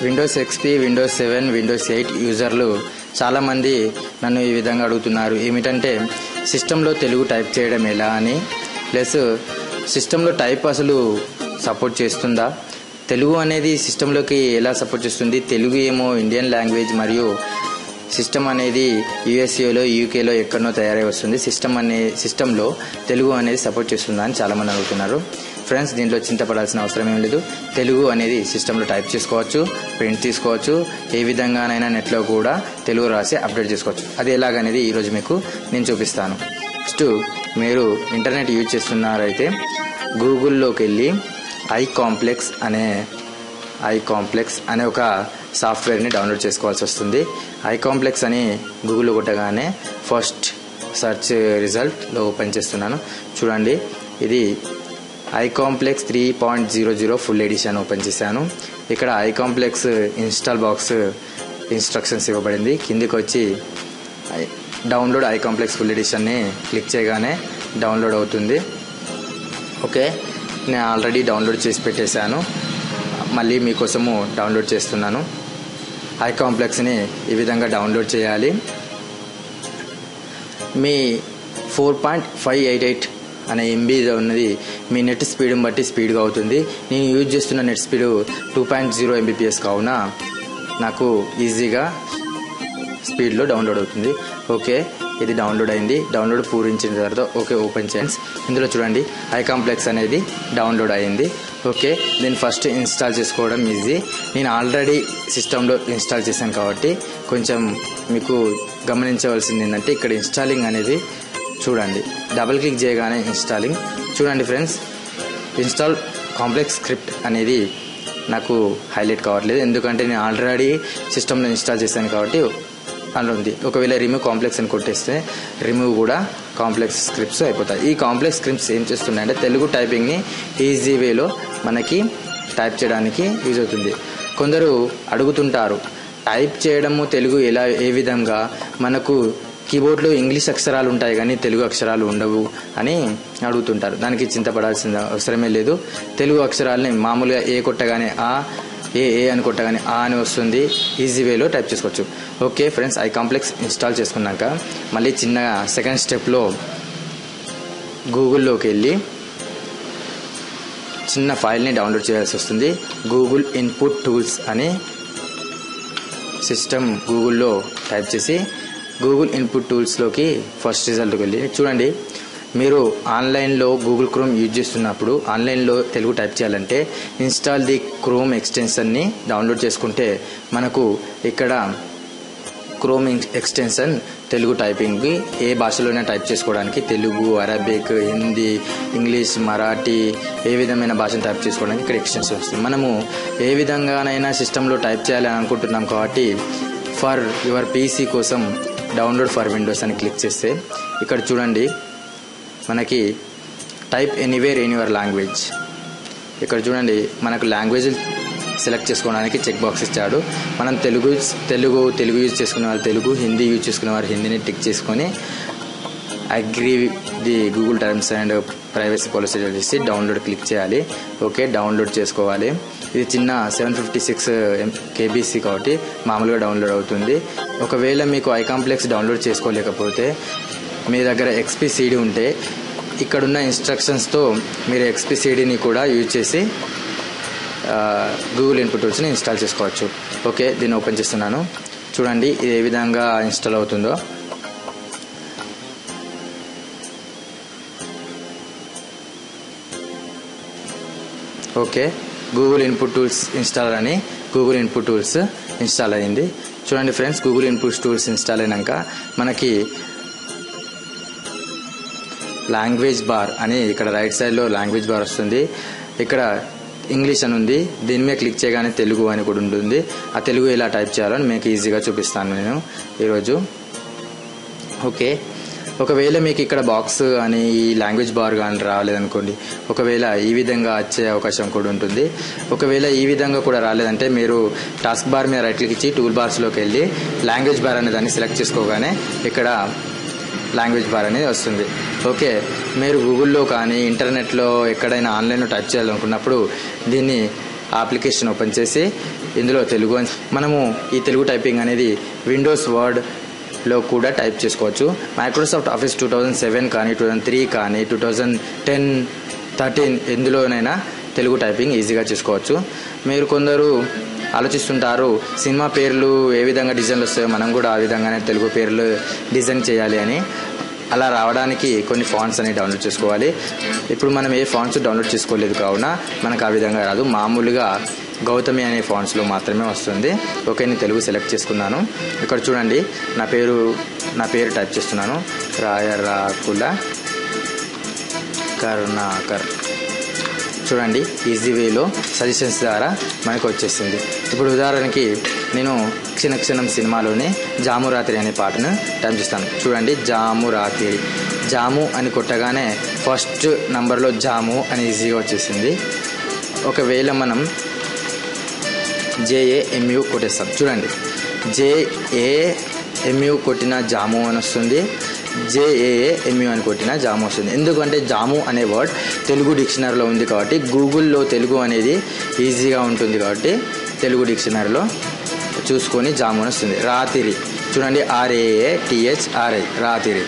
Windows XP, Windows 7, Windows 8 యూజర్లు చాలామంది నన్ను ఈ విధంగా అడుగుతున్నారు. ఏమిటంటే సిస్టంలో తెలుగు టైప్ చేయడం ఎలా అని, ప్లస్ సిస్టంలో టైప్ అసలు సపోర్ట్ చేస్తుందా, తెలుగు అనేది సిస్టంలోకి ఎలా సపోర్ట్ చేస్తుంది, తెలుగు ఏమో ఇండియన్ లాంగ్వేజ్ మరియు సిస్టమ్ అనేది యూఎస్ఏలో, యూకేలో ఎక్కడనో తయారై వస్తుంది, సిస్టంలో తెలుగు అనేది సపోర్ట్ చేస్తుందా అని చాలామంది అడుగుతున్నారు. ఫ్రెండ్స్, దీంట్లో చింతపడాల్సిన అవసరం ఏం లేదు. తెలుగు అనేది సిస్టంలో టైప్ చేసుకోవచ్చు, ప్రింట్ తీసుకోవచ్చు, ఏ విధంగానైనా నెట్లో కూడా తెలుగు రాసి అప్డేట్ చేసుకోవచ్చు. అది ఎలాగనేది ఈరోజు మీకు నేను చూపిస్తాను. ఫస్ట్ మీరు ఇంటర్నెట్ యూజ్ చేస్తున్నారైతే గూగుల్లోకి వెళ్ళి ఐకాంప్లెక్స్ అనే ఒక సాఫ్ట్వేర్ని డౌన్లోడ్ చేసుకోవాల్సి వస్తుంది. ఐకాంప్లెక్స్ అని గూగుల్లో కొట్టగానే ఫస్ట్ సెర్చ్ రిజల్ట్లో ఓపెన్ చేస్తున్నాను. చూడండి, ఇది ఐకాంప్లెక్స్ 3.00 ఫుల్ ఎడిషన్ ఓపెన్ చేశాను. ఇక్కడ ఐకాంప్లెక్స్ ఇన్స్టాల్ బాక్స్ ఇన్స్ట్రక్షన్స్ ఇవ్వబడింది. కిందికి వచ్చి డౌన్లోడ్ ఐకాంప్లెక్స్ ఫుల్ ఎడిషన్ని క్లిక్ చేయగానే డౌన్లోడ్ అవుతుంది. ఓకే, నేను ఆల్రెడీ డౌన్లోడ్ చేసి పెట్టేశాను, మళ్ళీ మీకోసము డౌన్లోడ్ చేస్తున్నాను. ఐకాంప్లెక్స్ని ఈ విధంగా డౌన్లోడ్ చేయాలి. మీ 4.588 అనే ఎంబీ ఉన్నది మీ నెట్ స్పీడ్ని బట్టి స్పీడ్గా అవుతుంది. నేను యూజ్ చేస్తున్న నెట్ స్పీడ్ 2.0 MBPS కావున నాకు ఈజీగా స్పీడ్లో డౌన్లోడ్ అవుతుంది. ఓకే, ఇది డౌన్లోడ్ అయింది. డౌన్లోడ్ పూరించిన తర్వాత ఓకే ఓపెన్ చేయండి. ఇందులో చూడండి, ఐకాంప్లెక్స్ అనేది డౌన్లోడ్ అయింది. ఓకే, దీన్ని ఫస్ట్ ఇన్స్టాల్ చేసుకోవడం ఈజీ. నేను ఆల్రెడీ సిస్టంలో ఇన్స్టాల్ చేశాను కాబట్టి కొంచెం మీకు గమనించవలసింది ఏంటంటే ఇక్కడ ఇన్స్టాలింగ్ అనేది చూడండి, డబుల్ క్లిక్ చేయగానే ఇన్స్టాలింగ్. చూడండి ఫ్రెండ్స్, ఇన్స్టాల్ కాంప్లెక్స్ స్క్రిప్ట్ అనేది నాకు హైలైట్ కావట్లేదు, ఎందుకంటే నేను ఆల్రెడీ సిస్టంలో ఇన్స్టాల్ చేశాను కాబట్టి అందులో ఉంది. ఒకవేళ రిమూవ్ కాంప్లెక్స్ అని కొట్టేస్తే రిమూవ్ కూడా కాంప్లెక్స్ స్క్రిప్ట్స్ అయిపోతాయి. ఈ కాంప్లెక్స్ స్క్రిప్ట్స్ ఏం చేస్తున్నాయంటే తెలుగు టైపింగ్ని ఈజీ వేలో మనకి టైప్ చేయడానికి యూజ్ అవుతుంది. కొందరు అడుగుతుంటారు, టైప్ చేయడము తెలుగు ఏ విధంగా, మనకు కీబోర్డ్లో ఇంగ్లీష్ అక్షరాలు ఉంటాయి కానీ తెలుగు అక్షరాలు ఉండవు అని అడుగుతుంటారు. దానికి చింతపడాల్సిన అవసరమే లేదు. తెలుగు అక్షరాలని మామూలుగా ఏ కొట్టగానే ఏ అని కొట్టగానే అని వస్తుంది. ఈజీ వేలో టైప్ చేసుకోవచ్చు. ఓకే ఫ్రెండ్స్, ఐకాంప్లెక్స్ ఇన్స్టాల్ చేసుకున్నాక మళ్ళీ చిన్నగా సెకండ్ స్టెప్లో గూగుల్లోకి వెళ్ళి చిన్న ఫైల్ని డౌన్లోడ్ చేయాల్సి వస్తుంది. గూగుల్ ఇన్పుట్ టూల్స్ అని సిస్టమ్ గూగుల్లో టైప్ చేసి గూగుల్ ఇన్పుట్ టూల్స్లోకి ఫస్ట్ రిజల్ట్కి వెళ్ళి చూడండి, మీరు ఆన్లైన్లో గూగుల్ క్రోమ్ యూజ్ చేస్తున్నప్పుడు ఆన్లైన్లో తెలుగు టైప్ చేయాలంటే ఇన్స్టాల్ ది క్రోమ్ ఎక్స్టెన్షన్ని డౌన్లోడ్ చేసుకుంటే మనకు ఇక్కడ క్రోమ్ ఎక్స్టెన్షన్ తెలుగు టైపింగ్కి ఏ భాషలోనే టైప్ చేసుకోవడానికి, తెలుగు, అరబిక్, హిందీ, ఇంగ్లీష్, మరాఠీ ఏ విధమైన భాషను టైప్ చేసుకోవడానికి ఇక్కడ ఎక్స్టెన్షన్ వస్తుంది. మనము ఏ విధంగానైనా సిస్టంలో టైప్ చేయాలని అనుకుంటున్నాం కాబట్టి ఫర్ యువర్ పీసీ కోసం డౌన్లోడ్ ఫర్ విండోస్ అని క్లిక్ చేస్తే ఇక్కడ చూడండి, మనకి type anywhere in your language. ఇక్కడ చూడండి, మనకు లాంగ్వేజ్ సెలెక్ట్ చేసుకోవడానికి చెక్ బాక్స్ ఇచ్చాడు. మనం తెలుగు యూజ్ చేసుకునే వాళ్ళు తెలుగు, హిందీ యూజ్ చేసుకునే వారు హిందీని టిక్ చేసుకొని agree the Google terms and privacy policy చేసి డౌన్లోడ్ క్లిక్ చేయాలి. ఓకే, డౌన్లోడ్ చేసుకోవాలి. ఇది చిన్న 756 KBC కాబట్టి మామూలుగా డౌన్లోడ్ అవుతుంది. ఒకవేళ మీకు ఐకాంప్లెక్స్ డౌన్లోడ్ చేసుకోలేకపోతే మీ దగ్గర XP CD ఉంటే ఇక్కడున్న ఇన్స్ట్రక్షన్స్తో మీరు XP CDని కూడా యూజ్ చేసి గూగుల్ ఇన్పుట్ టూల్స్ని ఇన్స్టాల్ చేసుకోవచ్చు. ఓకే, దీన్ని ఓపెన్ చేస్తున్నాను. చూడండి, ఇది ఏ విధంగా ఇన్స్టాల్ అవుతుందో. Okay, Google input tools install అని గూగుల్ ఇన్పుట్ టూల్స్ ఇన్స్టాల్ అయ్యింది. చూడండి friends, Google input tools install అయినాక మనకి లాంగ్వేజ్ బార్ అని ఇక్కడ రైట్ సైడ్లో లాంగ్వేజ్ బార్ వస్తుంది. ఇక్కడ ఇంగ్లీష్ అని ఉంది, దీని మీద క్లిక్ చేయగానే తెలుగు అని కూడా ఉంటుంది. ఆ తెలుగు ఎలా టైప్ చేయాలో మీకు ఈజీగా చూపిస్తాను నేను ఈరోజు. ఓకే, ఒకవేళ మీకు ఇక్కడ బాక్స్ అని ఈ లాంగ్వేజ్ బార్ కానీ రాలేదనుకోండి, ఒకవేళ ఈ విధంగా వచ్చే అవకాశం కూడా ఉంటుంది. ఒకవేళ ఈ విధంగా కూడా రాలేదంటే మీరు టాస్క్ బార్ మీద రైట్ క్లిక్ ఇచ్చి టూల్ బార్స్లోకి వెళ్ళి లాంగ్వేజ్ బార్ అనే దాన్ని సెలెక్ట్ చేసుకోగానే ఇక్కడ లాంగ్వేజ్ బార్ అనేది వస్తుంది. ఓకే, మీరు గూగుల్లో కానీ ఇంటర్నెట్లో ఎక్కడైనా ఆన్లైన్లో టైప్ చేయాలనుకున్నప్పుడు దీన్ని ఆ అప్లికేషన్ ఓపెన్ చేసి ఇందులో తెలుగు మనము ఈ తెలుగు టైపింగ్ అనేది విండోస్ వర్డ్లో కూడా టైప్ చేసుకోవచ్చు. మైక్రోసాఫ్ట్ ఆఫీస్ 2007 కానీ 2003 కానీ 2010, 13 ఎందులోనైనా తెలుగు టైపింగ్ ఈజీగా చేసుకోవచ్చు. మీరు కొందరు ఆలోచిస్తుంటారు సినిమా పేర్లు ఏ విధంగా డిజైన్లు వస్తాయో మనం కూడా ఆ విధంగానే తెలుగు పేర్లు డిజైన్ చేయాలి అని. అలా రావడానికి కొన్ని ఫాంట్స్ అనేవి డౌన్లోడ్ చేసుకోవాలి. ఇప్పుడు మనం ఏ ఫాంట్స్ డౌన్లోడ్ చేసుకోలేదు కావున మనకు ఆ విధంగా రాదు. మామూలుగా గౌతమి అనే ఫాంట్స్లో మాత్రమే వస్తుంది. ఓకే, నేను తెలుగు సెలెక్ట్ చేసుకున్నాను. ఇక్కడ చూడండి నా పేరు టైప్ చేస్తున్నాను. రాయరాకుల కరుణాకర్. చూడండి ఈజీ వేలో సజెషన్స్ ద్వారా మనకు వచ్చేసింది. ఇప్పుడు ఉదాహరణకి నేను క్షణక్షణం సినిమాలోనే జాము రాత్రి అనే పాటను టైప్ చేస్తాను. చూడండి జాము రాత్రి. జాము అని కొట్టగానే ఫస్ట్ నంబర్లో జాము అని ఈజీగా వచ్చేసింది. ఒకవేళ మనం JAMU కొట్టేస్తాం. చూడండి JAMU కొట్టిన జాము అని వస్తుంది, JAMU అని కొట్టిన జాము వస్తుంది. ఎందుకంటే జాము అనే వర్డ్ తెలుగు డిక్షనరీలో ఉంది కాబట్టి, గూగుల్లో తెలుగు అనేది ఈజీగా ఉంటుంది కాబట్టి తెలుగు డిక్షనరీలో చూసుకొని జాము అని వస్తుంది. రాత్రి చూడండి RAATHRI రాత్రి.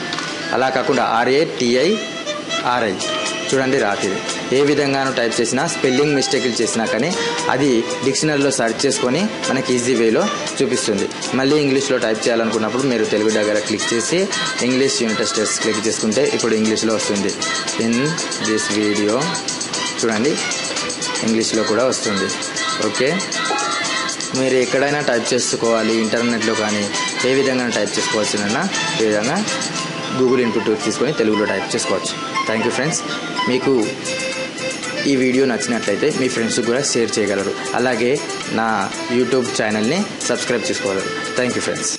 అలా కాకుండా RATIRI చూడండి రాత్రి. ఏ విధంగానూ టైప్ చేసినా స్పెల్లింగ్ మిస్టేక్లు చేసినా కానీ అది డిక్షనరీలో సెర్చ్ చేసుకొని మనకి ఈజీ వేలో చూపిస్తుంది. మళ్ళీ ఇంగ్లీష్లో టైప్ చేయాలనుకున్నప్పుడు మీరు తెలుగు దగ్గర క్లిక్ చేసి ఇంగ్లీష్ యూనిట్ టెస్ట్ క్లిక్ చేసుకుంటే ఇప్పుడు ఇంగ్లీష్లో వస్తుంది. ఇన్ దిస్ వీడియో చూడండి ఇంగ్లీష్లో కూడా వస్తుంది. ఓకే, మీరు ఎక్కడైనా టైప్ చేసుకోవాలి ఇంటర్నెట్లో కానీ ఏ విధంగా టైప్ చేసుకోవాల్సిన ఈ విధంగా గూగుల్ ఇన్పుట్ తీసుకొని తెలుగులో టైప్ చేసుకోవచ్చు. Thank you friends. మీకు ఈ వీడియో నచ్చినట్లయితే మీ ఫ్రెండ్స్కి కూడా షేర్ చేయగలరు. అలాగే నా యూట్యూబ్ ఛానల్ని సబ్స్క్రైబ్ చేసుకోగలరు. Thank you friends.